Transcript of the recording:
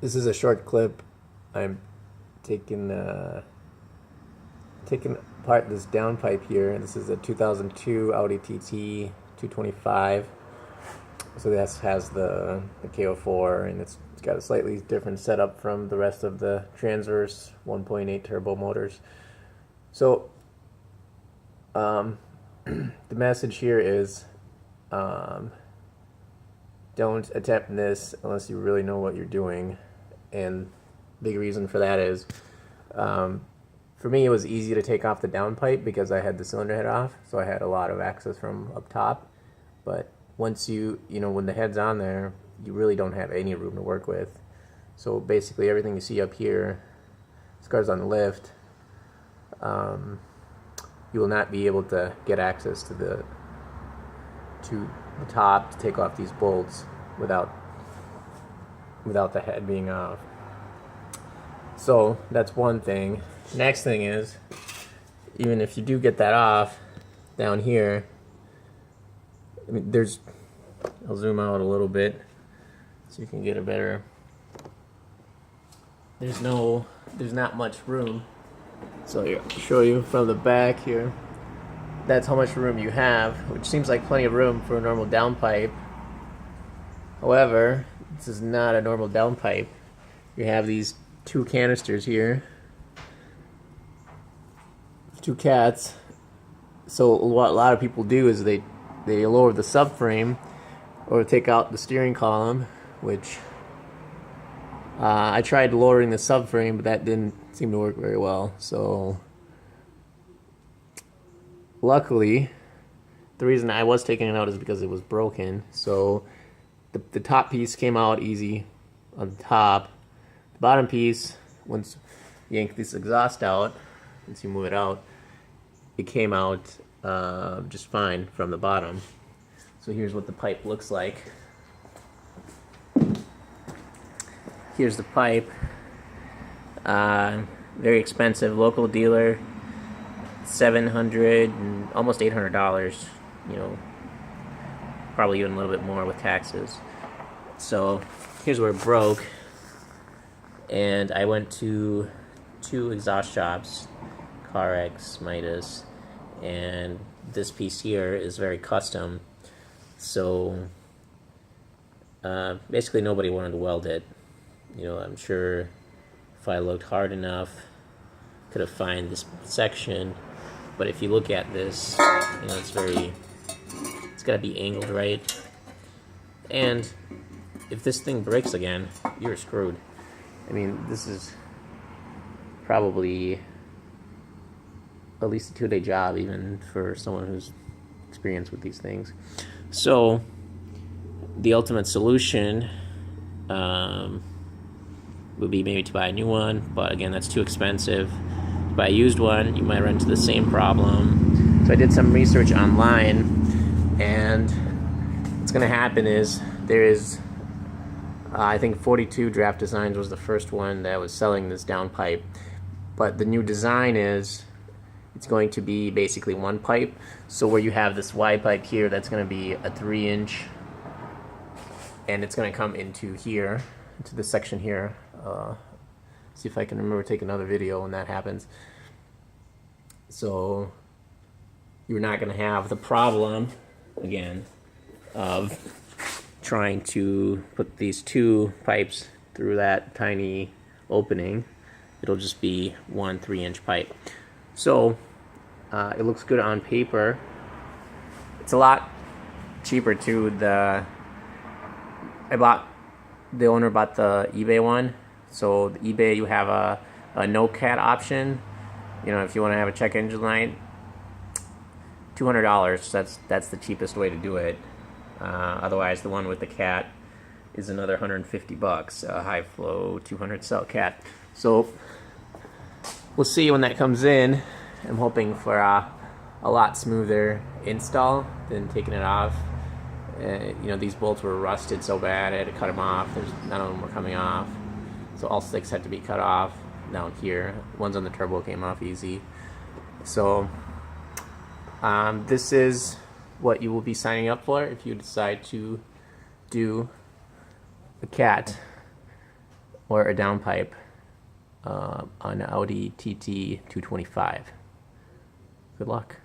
This is a short clip. I'm taking apart this downpipe here. This is a 2002 Audi TT 225. So this has the KO4, and it's got a slightly different setup from the rest of the transverse 1.8 turbo motors. So the message here is don't attempt this unless you really know what you're doing. And big reason for that is, for me, it was easy to take off the downpipe because I had the cylinder head off, so I had a lot of access from up top. But once when the head's on there, you really don't have any room to work with. So basically everything you see up here, this car's on the lift, you will not be able to get access to the top to take off these bolts without the head being off. So that's one thing. Next thing is, even if you do get that off, down here, I mean, I'll zoom out a little bit so you can get a better, there's not much room. So here, I'll show you from the back here. That's how much room you have, which seems like plenty of room for a normal downpipe. However, this is not a normal downpipe. You have these two canisters here, two cats. So what a lot of people do is they lower the subframe or take out the steering column, which I tried lowering the subframe, but that didn't seem to work very well. So luckily, the reason I was taking it out is because it was broken. So the top piece came out easy on the top. The bottom piece, once you yank this exhaust out, once you move it out, it came out just fine from the bottom. So here's what the pipe looks like. Here's the pipe. Very expensive, local dealer, $700 and almost $800. Probably even a little bit more with taxes. So here's where it broke, and I went to 2 exhaust shops, CarX, Midas, and this piece here is very custom. So basically nobody wanted to weld it. I'm sure if I looked hard enough, could have found this section. But if you look at this, it's got to be angled right. And if this thing breaks again, you're screwed. I mean, this is probably at least a 2-day job, even for someone who's experienced with these things. So the ultimate solution would be maybe to buy a new one, but again, that's too expensive. To buy a used one, you might run into the same problem. So I did some research online, and what's going to happen is there is, I think 42 Draft Designs was the first one that was selling this downpipe, but the new design is it's going to be basically one pipe. So where you have this wide pipe here, that's going to be a 3-inch, and it's going to come into here, into this section here. See if I can remember to take another video when that happens. So you're not going to have the problem again of trying to put these 2 pipes through that tiny opening. It'll just be one 3-inch pipe. So it looks good on paper. It's a lot cheaper too. The owner bought the eBay one. So the eBay, you have a no cat option. If you want to have a check engine light, $200. That's the cheapest way to do it. Otherwise, the one with the cat is another $150. A high flow 200 cell cat. So we'll see when that comes in. I'm hoping for a lot smoother install than taking it off. These bolts were rusted so bad I had to cut them off. None of them were coming off. So all 6 had to be cut off down here. Ones on the turbo came off easy. So this is what you will be signing up for if you decide to do a cat or a downpipe on Audi TT 225. Good luck.